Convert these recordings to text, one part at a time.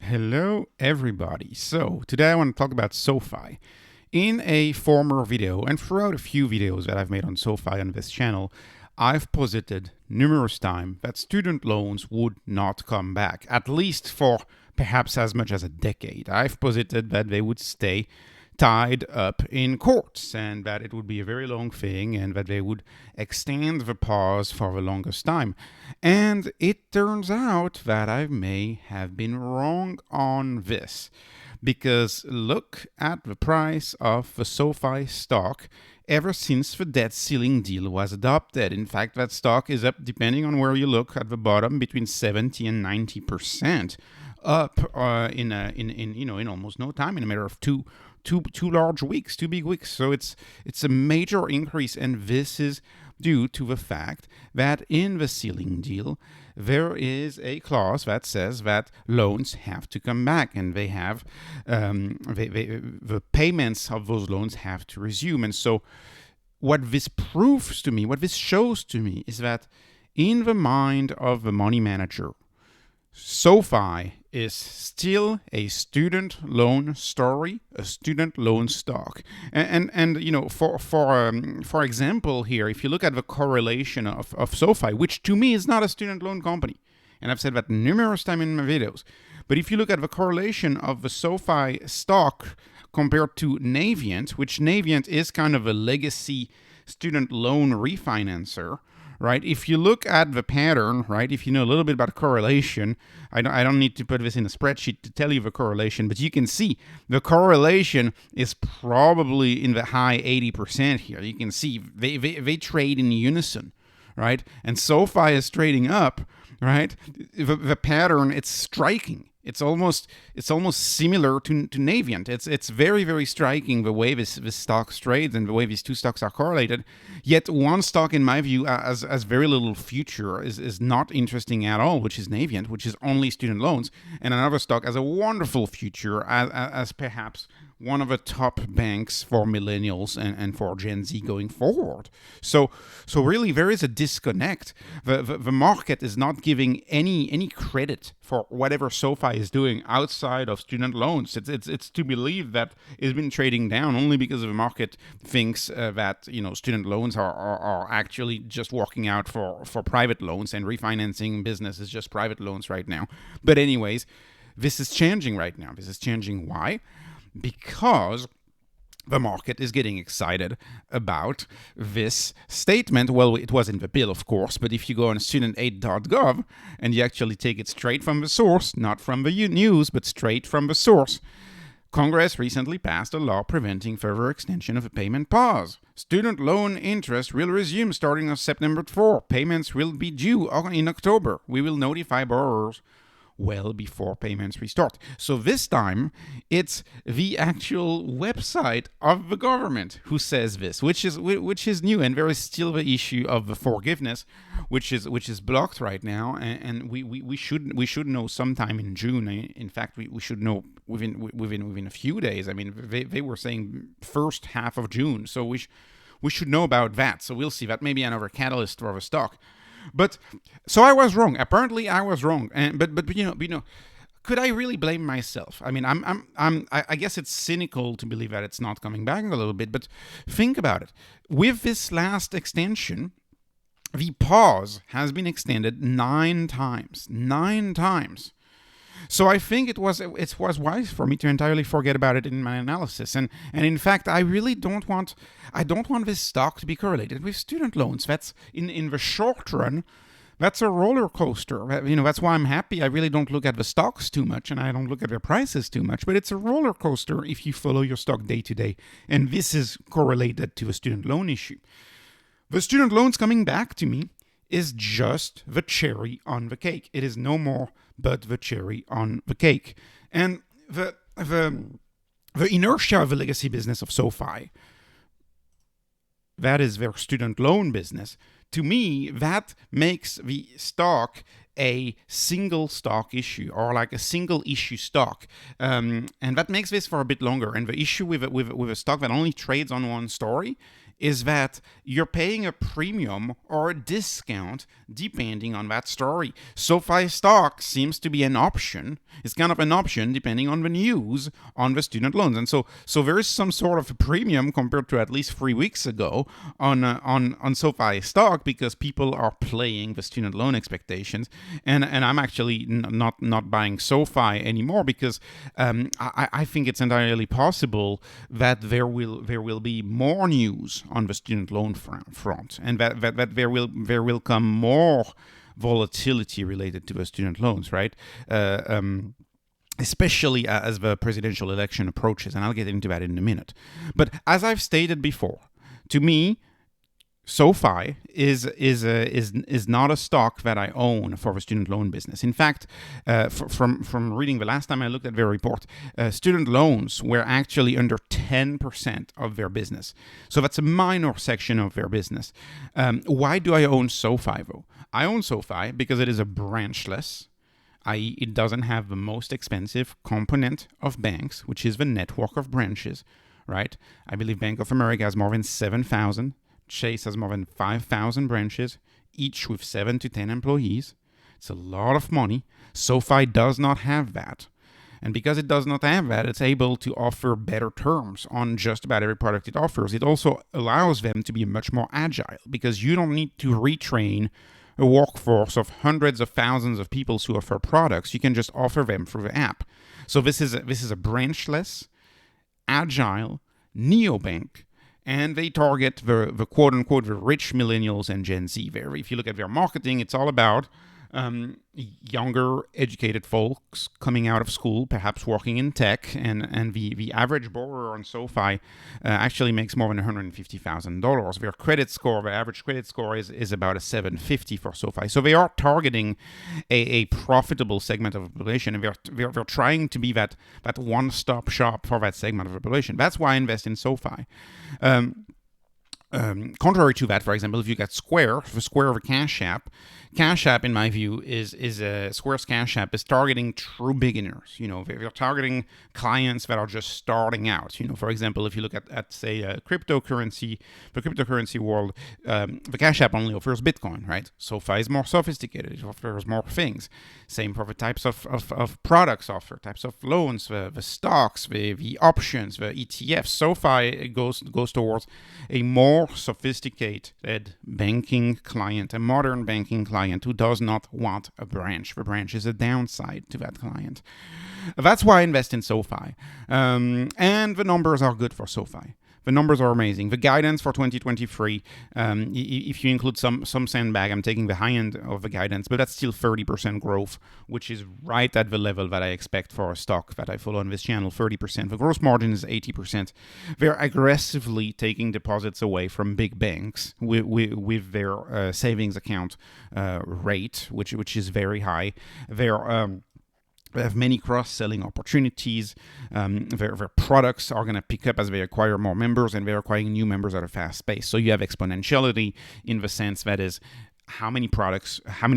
Hello, everybody. So, today I want to talk about SoFi. In a former video, and throughout a few videos that I've made on SoFi on this channel, I've posited numerous times that student loans would not come back, at least for perhaps as much as a decade. I've posited that they would stay tied up in courts and that it would be a very long thing and that they would extend the pause for the longest time. And it turns out that I may have been wrong on this, because look at the price of the SoFi stock ever since the debt ceiling deal was adopted. In fact, that stock is up, depending on where you look, at the bottom between 70 and 90% up in almost no time, in a matter of two large weeks, 2 big weeks. So it's a major increase, and this is due to the fact that in the ceiling deal there is a clause that says that loans have to come back, and they have the payments of those loans have to resume. And so what this proves to me, what this shows to me, is that in the mind of the money manager, SoFi is still a student loan story, a student loan stock. And you know, for example here, if you look at the correlation of SoFi, which to me is not a student loan company, and I've said that numerous times in my videos, but if you look at the correlation of the SoFi stock compared to Navient, which Navient is kind of a legacy student loan refinancer, right? If you look at the pattern, right, if you know a little bit about correlation, I don't need to put this in a spreadsheet to tell you the correlation, but you can see the correlation is probably in the high 80% here. You can see they trade in unison, right? And SoFi is trading up, right? The pattern, it's striking. It's almost similar to Navient. It's very, very striking the way this stock trades and the way these two stocks are correlated. Yet one stock, in my view, as very little future, is not interesting at all, which is Navient, which is only student loans, and another stock has a wonderful future as perhaps one of the top banks for millennials and for Gen Z going forward. So really there is a disconnect. The market is not giving any credit for whatever SoFi is doing outside of student loans. It's to believe that it's been trading down only because the market thinks that student loans are actually just working out for private loans, and refinancing business is just private loans right now. But anyways, this is changing right now. This is changing. Why? Because the market is getting excited about this statement. Well, it was in the bill, of course, but if you go on studentaid.gov and you actually take it straight from the source, not from the news, but straight from the source, Congress recently passed a law preventing further extension of a payment pause. Student loan interest will resume starting on September 4. Payments will be due in October. We will notify borrowers well before payments restart. So this time, it's the actual website of the government who says this, which is new, and there is still the issue of the forgiveness, which is blocked right now, and we should know sometime in June. In fact, we should know within a few days. I mean, they were saying first half of June, so we should know about that. So we'll see. That may be another catalyst for the stock. But so I was wrong. Apparently, I was wrong. But could I really blame myself? I mean, I guess it's cynical to believe that it's not coming back a little bit. But think about it. With this last extension, the pause has been extended 9 times. 9 times. So I think it was wise for me to entirely forget about it in my analysis. And in fact, I really don't want this stock to be correlated with student loans. That's in the short run, that's a roller coaster. That's why I'm happy. I really don't look at the stocks too much, and I don't look at their prices too much. But it's a roller coaster if you follow your stock day to day. And this is correlated to a student loan issue. The student loans coming back to me is just the cherry on the cake. It is no more but the cherry on the cake. And the inertia of the legacy business of SoFi, that is their student loan business, to me, that makes the stock a single stock issue, or like a single issue stock. And that makes this for a bit longer. And the issue with a stock that only trades on one story is that you're paying a premium or a discount depending on that story. SoFi Stock seems to be an option. It's kind of an option depending on the news on the student loans. And so there is some sort of a premium compared to at least 3 weeks ago on SoFi Stock because people are playing the student loan expectations. And I'm actually not buying SoFi anymore because I think it's entirely possible that there will be more news on the student loan front, and that there will come more volatility related to the student loans, right? Especially as the presidential election approaches, and I'll get into that in a minute. But as I've stated before, to me, SoFi is not a stock that I own for the student loan business. In fact, from reading the last time I looked at their report, student loans were actually under 10% of their business. So that's a minor section of their business. Why do I own SoFi though? I own SoFi because it is a branchless, i.e. it doesn't have the most expensive component of banks, which is the network of branches, right? I believe Bank of America has more than 7,000. Chase has more than 5,000 branches, each with 7 to 10 employees. It's a lot of money. SoFi does not have that. And because it does not have that, it's able to offer better terms on just about every product it offers. It also allows them to be much more agile because you don't need to retrain a workforce of hundreds of thousands of people who offer products. You can just offer them through the app. So this is a branchless, agile neobank. And they target the quote-unquote the rich millennials and Gen Z. If you look at their marketing, it's all about younger, educated folks coming out of school, perhaps working in tech, and the average borrower on SoFi actually makes more than $150,000. Their credit score, the average credit score is about a 750 for SoFi. So they are targeting a profitable segment of the population, and they're trying to be that one-stop shop for that segment of the population. That's why I invest in SoFi. Contrary to that, for example, if you get Square, the Square of a Cash App, in my view, Square's Cash App is targeting true beginners. They're targeting clients that are just starting out. For example, if you look at say, cryptocurrency, the cryptocurrency world, the Cash App only offers Bitcoin, right? SoFi is more sophisticated. It offers more things. Same for the types of products offered, types of loans, the stocks, the options, the ETFs. SoFi goes towards a more sophisticated banking client, a modern banking client who does not want a branch. The branch is a downside to that client. That's why I invest in SoFi. And the numbers are good for SoFi. The numbers are amazing. The guidance for 2023, if you include some sandbag, I'm taking the high end of the guidance, but that's still 30% growth, which is right at the level that I expect for a stock that I follow on this channel, 30%. The gross margin is 80%. They're aggressively taking deposits away from big banks with their savings account rate, which is very high. They have many cross-selling opportunities. Their products are going to pick up as they acquire more members, and they're acquiring new members at a fast pace. So you have exponentiality in the sense that is how many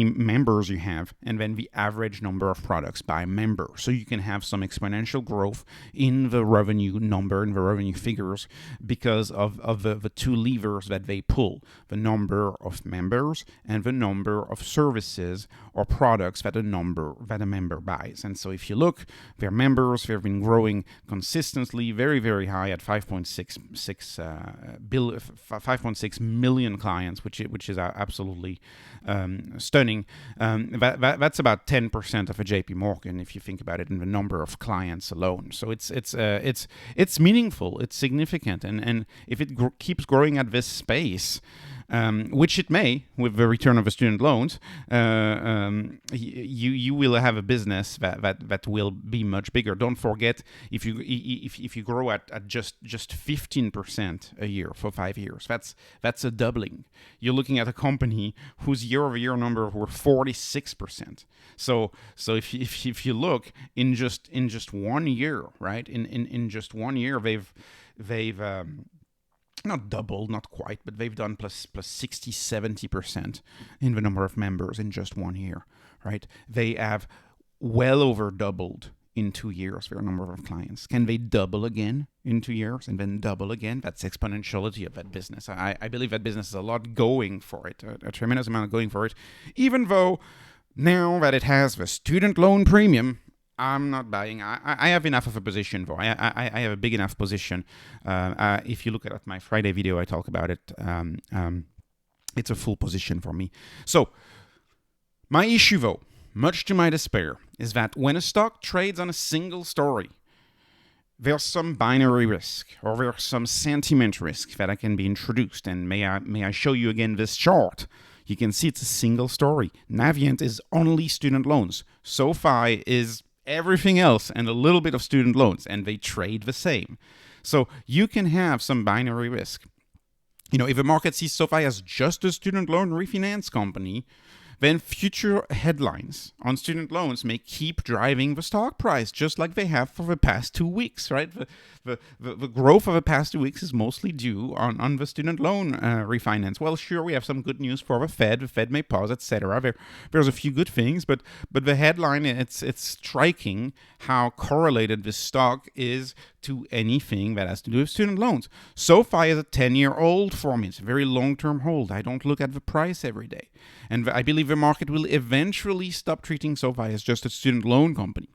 members you have, and then the average number of products by member. So you can have some exponential growth in the revenue number, in the revenue figures, because of the two levers that they pull, the number of members and the number of services or products that a member buys. And so if you look, their members, they've been growing consistently, very, very high at 5.6 million clients, which is absolutely stunning. That's about 10% of a JP Morgan if you think about it in the number of clients alone. So it's meaningful, it's significant, and if it keeps growing at this space, which it may with the return of the student loans, you will have a business that will be much bigger. Don't forget, if you grow at just 15% a year for 5 years, that's a doubling. You're looking at a company whose year-over-year number were 46%. So if you look in just 1 year, right? In just 1 year, they've not doubled, not quite, but they've done plus 60, 70% in the number of members in just 1 year, right? They have well over doubled in 2 years, their number of clients? Can they double again in 2 years and then double again? That's exponentiality of that business. I believe that business has a lot going for it, a tremendous amount going for it, even though now that it has the student loan premium, I'm not buying. I have enough of a position, though. I have a big enough position. If you look at my Friday video, I talk about it. It's a full position for me. So, my issue, though, much to my despair, is that when a stock trades on a single story, there's some binary risk or there's some sentiment risk that can be introduced. And may I show you again this chart? You can see it's a single story. Navient is only student loans. SoFi is everything else and a little bit of student loans, and they trade the same. So you can have some binary risk. If the market sees SoFi as just a student loan refinance company, then future headlines on student loans may keep driving the stock price, just like they have for the past 2 weeks, right? The growth of the past 2 weeks is mostly due on the student loan refinance. Well, sure, we have some good news for the Fed. The Fed may pause, etc. There's a few good things, but the headline, it's striking how correlated this stock is to anything that has to do with student loans. SoFi is a 10-year-old for me. It's a very long-term hold. I don't look at the price every day. And I believe the market will eventually stop treating SoFi as just a student loan company.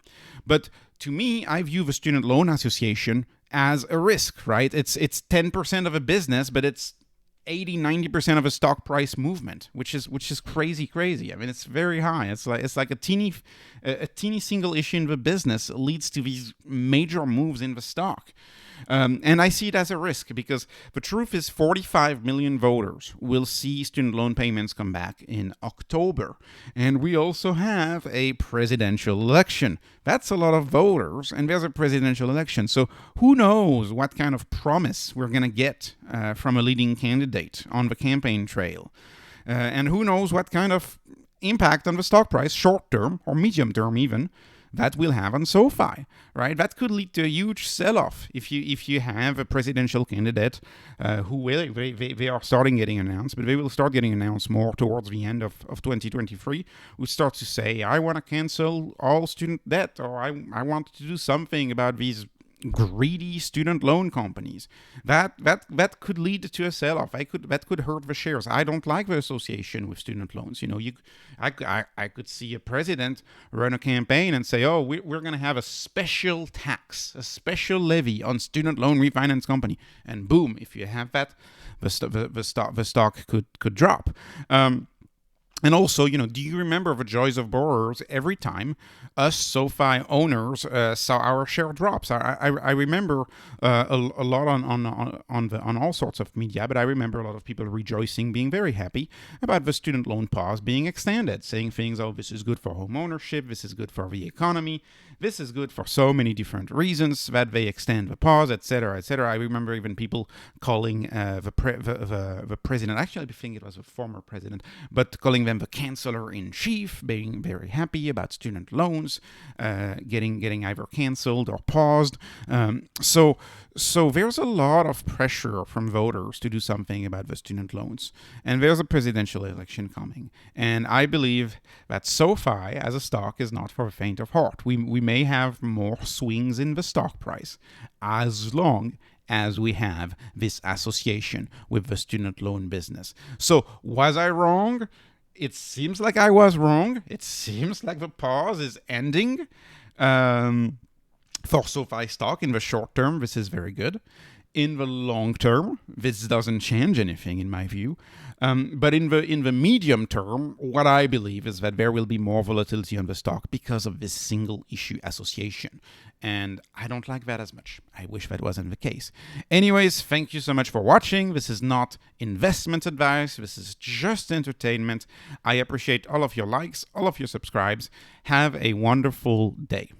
But to me, I view the Student Loan Association as a risk, right? It's 10% of a business, but it's 80-90% of a stock price movement, which is crazy. I mean, it's very high. It's like a teeny single issue in the business leads to these major moves in the stock. And I see it as a risk because the truth is 45 million voters will see student loan payments come back in October. And we also have a presidential election. That's a lot of voters, and there's a presidential election. So who knows what kind of promise we're going to get from a leading candidate on the campaign trail. And who knows what kind of impact on the stock price, short term or medium term even, that will have on SoFi, right? That could lead to a huge sell-off if you have a presidential candidate who they are starting getting announced, but they will start getting announced more towards the end of 2023, who starts to say, I want to cancel all student debt, or I want to do something about these greedy student loan companies. That could lead to a sell-off. That could hurt the shares. I don't like the association with student loans. I could see a president run a campaign and say, oh, we're going to have a special tax, a special levy on student loan refinance company, and boom, if you have that, the stock could drop. And also, do you remember the joys of borrowers every time us SoFi owners saw our share drops? I remember a lot on all sorts of media, but I remember a lot of people rejoicing, being very happy about the student loan pause being extended, saying things, oh, this is good for home ownership, this is good for the economy, this is good for so many different reasons that they extend the pause, etc., etc. I remember even people calling the president, actually I think it was a former president, but calling them the chancellor-in-chief, being very happy about student loans getting either canceled or paused. So there's a lot of pressure from voters to do something about the student loans. And there's a presidential election coming. And I believe that SoFi as a stock is not for the faint of heart. We may have more swings in the stock price as long as we have this association with the student loan business. So was I wrong? It seems like I was wrong. It seems like the pause is ending. For SoFi stock in the short term, this is very good. In the long term, this doesn't change anything in my view. But in the medium term, what I believe is that there will be more volatility on the stock because of this single issue association. And I don't like that as much. I wish that wasn't the case. Anyways, thank you so much for watching. This is not investment advice. This is just entertainment. I appreciate all of your likes, all of your subscribes. Have a wonderful day.